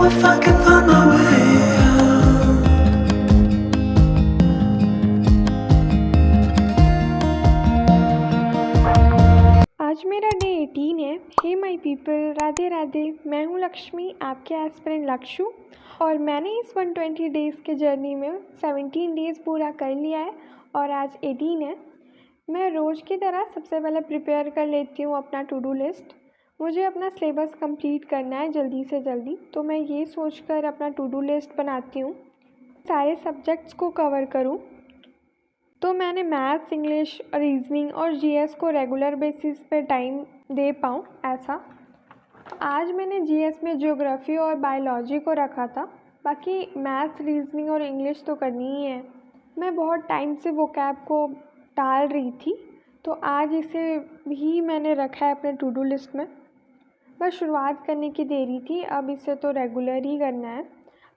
if I can find my way out. आज मेरा day 18 है। Hey my people, Radhe Radhe. मैं हूँ लक्ष्मी, आपके एस्पिरेंट लक्षु, और मैंने इस 120 डेज़ के जर्नी में 17 डेज़ पूरा कर लिया है और आज 18 है। मैं रोज़ की तरह सबसे पहले प्रिपेयर कर लेती हूँ अपना टू डू लिस्ट। मुझे अपना सिलेबस कंप्लीट करना है जल्दी से जल्दी, तो मैं ये सोचकर अपना टू डू लिस्ट बनाती हूँ सारे सब्जेक्ट्स को कवर करूँ। तो मैंने मैथ्स, इंग्लिश, रीजनिंग और जीएस को रेगुलर बेसिस पे टाइम दे पाऊँ ऐसा। आज मैंने जीएस में ज्योग्राफी और बायोलॉजी को रखा था, बाकी मैथ्स, रीजनिंग और इंग्लिश तो करनी ही है। मैं बहुत टाइम से वोकैब को टाल रही थी, तो आज इसे भी मैंने रखा है अपने टू डू लिस्ट में। बस शुरुआत करने की देरी थी, अब इसे तो रेगुलर ही करना है।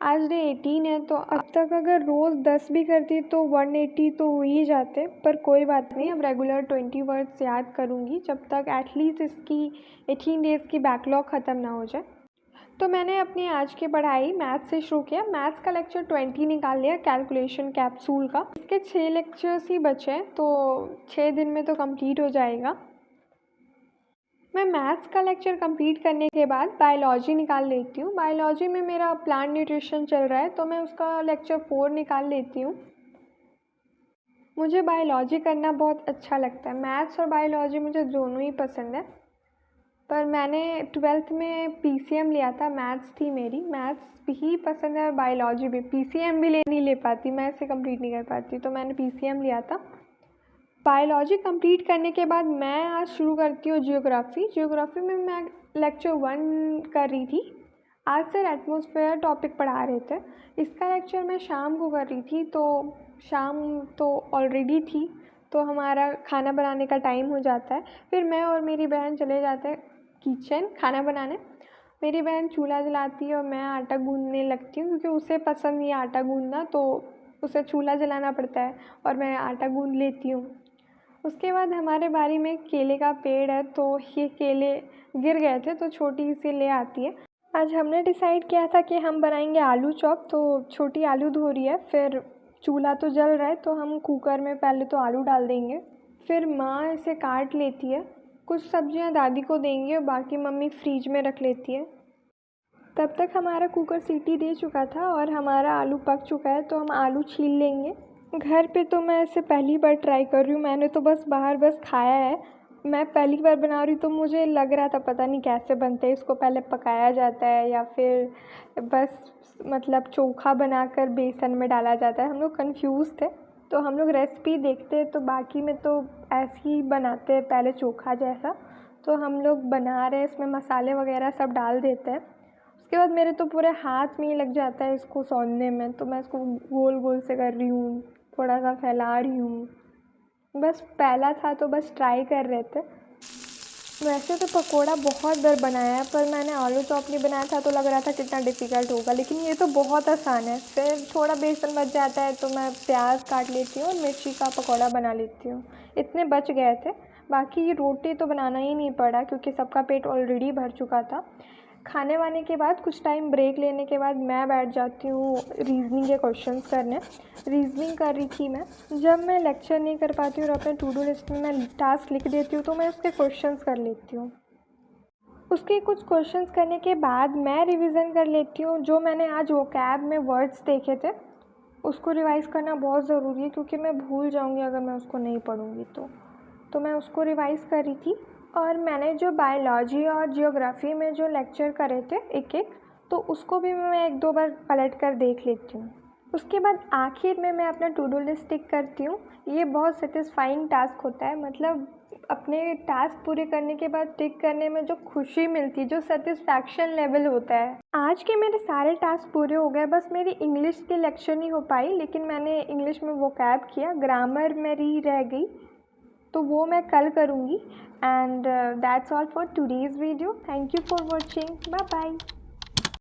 आज डे 18 है, तो अब तक अगर रोज़ 10 भी करती तो 180 तो हो ही जाते, पर कोई बात नहीं, अब रेगुलर 20 वर्ड्स याद करूँगी जब तक एटलीस्ट इसकी 18 डेज़ की बैकलॉग ख़त्म ना हो जाए। तो मैंने अपनी आज की पढ़ाई मैथ्स से शुरू किया। मैथ्स का लेक्चर 20 निकाल लिया कैलकुलेशन कैप्सूल का। इसके 6 लेक्चर्स ही बचे हैं, तो 6 दिन में तो कंप्लीट हो जाएगा। मैं मैथ्स का लेक्चर कंप्लीट करने के बाद बायोलॉजी निकाल लेती हूँ। बायोलॉजी में मेरा प्लांट न्यूट्रिशन चल रहा है, तो मैं उसका लेक्चर 4 निकाल लेती हूँ। मुझे बायोलॉजी करना बहुत अच्छा लगता है। मैथ्स और बायोलॉजी मुझे दोनों ही पसंद है, पर मैंने 12th में पीसीएम लिया था। मैथ्स थी मेरी, मैथ्स भी पसंद है और बायोलॉजी भी। पीसीएम भी नहीं ले पाती मैं, इसे कंप्लीट नहीं कर पाती, तो मैंने पीसीएम लिया था। बायोलॉजी कंप्लीट करने के बाद मैं आज शुरू करती हूँ ज्योग्राफी में मैं लेक्चर 1 कर रही थी। आज सर एटमॉस्फेयर टॉपिक पढ़ा रहे थे। इसका लेक्चर मैं शाम को कर रही थी, तो शाम तो ऑलरेडी थी, तो हमारा खाना बनाने का टाइम हो जाता है। फिर मैं और मेरी बहन चले जाते हैं किचन खाना बनाने। मेरी बहन चूल्हा जलाती है और मैं आटा गूँधने लगती हूँ, क्योंकि उसे पसंद नहीं है आटा गूँधना, तो उसे चूल्हा जलाना पड़ता है और मैं आटा गूँध लेती हूँ। उसके बाद हमारे बारी में केले का पेड़ है, तो ये केले गिर गए थे, तो छोटी सी ले आती है। आज हमने डिसाइड किया था कि हम बनाएंगे आलू चॉप, तो छोटी आलू धो रही है। फिर चूल्हा तो जल रहा है, तो हम कुकर में पहले तो आलू डाल देंगे, फिर माँ इसे काट लेती है। कुछ सब्जियाँ दादी को देंगे और बाकी मम्मी फ्रीज में रख लेती है। तब तक हमारा कुकर सीटी दे चुका था और हमारा आलू पक चुका है, तो हम आलू छील लेंगे। घर पे तो मैं इसे पहली बार ट्राई कर रही हूँ, मैंने तो बाहर बस खाया है। मैं पहली बार बना रही हूँ, तो मुझे लग रहा था पता नहीं कैसे बनते हैं। इसको पहले पकाया जाता है या फिर बस मतलब चोखा बनाकर बेसन में डाला जाता है। हम लोग कन्फ्यूज़ थे, तो हम लोग रेसिपी देखते हैं, तो बाकी में तो ऐसे ही बनाते हैं पहले चोखा जैसा। तो हम लोग बना रहे हैं, इसमें मसाले वगैरह सब डाल देते हैं। उसके बाद मेरे तो पूरे हाथ में ही लग जाता है इसको सौंदने में, तो मैं इसको गोल गोल से कर रही हूँ, थोड़ा सा फैला रही हूँ। बस पहला था तो बस ट्राई कर रहे थे। वैसे तो पकोड़ा बहुत बार बनाया है, पर मैंने आलू चॉप नहीं बनाया था, तो लग रहा था कितना डिफ़िकल्ट होगा, लेकिन ये तो बहुत आसान है। फिर थोड़ा बेसन बच जाता है, तो मैं प्याज काट लेती हूँ और मिर्ची का पकोड़ा बना लेती हूँ। इतने बच गए थे। बाकी रोटी तो बनाना ही नहीं पड़ा, क्योंकि सबका पेट ऑलरेडी भर चुका था। खाने वाने के बाद कुछ टाइम ब्रेक लेने के बाद मैं बैठ जाती हूँ रीजनिंग के क्वेश्चंस करने। रीजनिंग कर रही थी मैं। जब मैं लेक्चर नहीं कर पाती हूँ और अपने टू डू लिस्ट में मैं टास्क लिख देती हूँ, तो मैं उसके क्वेश्चंस कर लेती हूँ। उसके कुछ क्वेश्चंस करने के बाद मैं रिवीजन कर लेती हूँ। जो मैंने आज वोकैब में वर्ड्स देखे थे, उसको रिवाइज़ करना बहुत ज़रूरी है, क्योंकि मैं भूल जाऊँगी अगर मैं उसको नहीं पढ़ूँगी तो मैं उसको रिवाइज़ कर रही थी। और मैंने जो बायोलॉजी और जियोग्राफी में जो लेक्चर करे थे एक एक, तो उसको भी मैं 1-2 बार पलट कर देख लेती हूँ। उसके बाद आखिर में मैं अपना टू डू लिस्ट टिक करती हूँ। ये बहुत सेटिस्फाइंग टास्क होता है, मतलब अपने टास्क पूरे करने के बाद टिक करने में जो खुशी मिलती है, जो सेटिस्फैक्शन लेवल होता है। आज के मेरे सारे टास्क पूरे हो गए, बस मेरी इंग्लिश की लेक्चर नहीं हो पाई, लेकिन मैंने इंग्लिश में वोकैब किया, ग्रामर मेरी रह गई, तो वो मैं कल करूँगी। And that's all for today's video. Thank you for watching. Bye bye.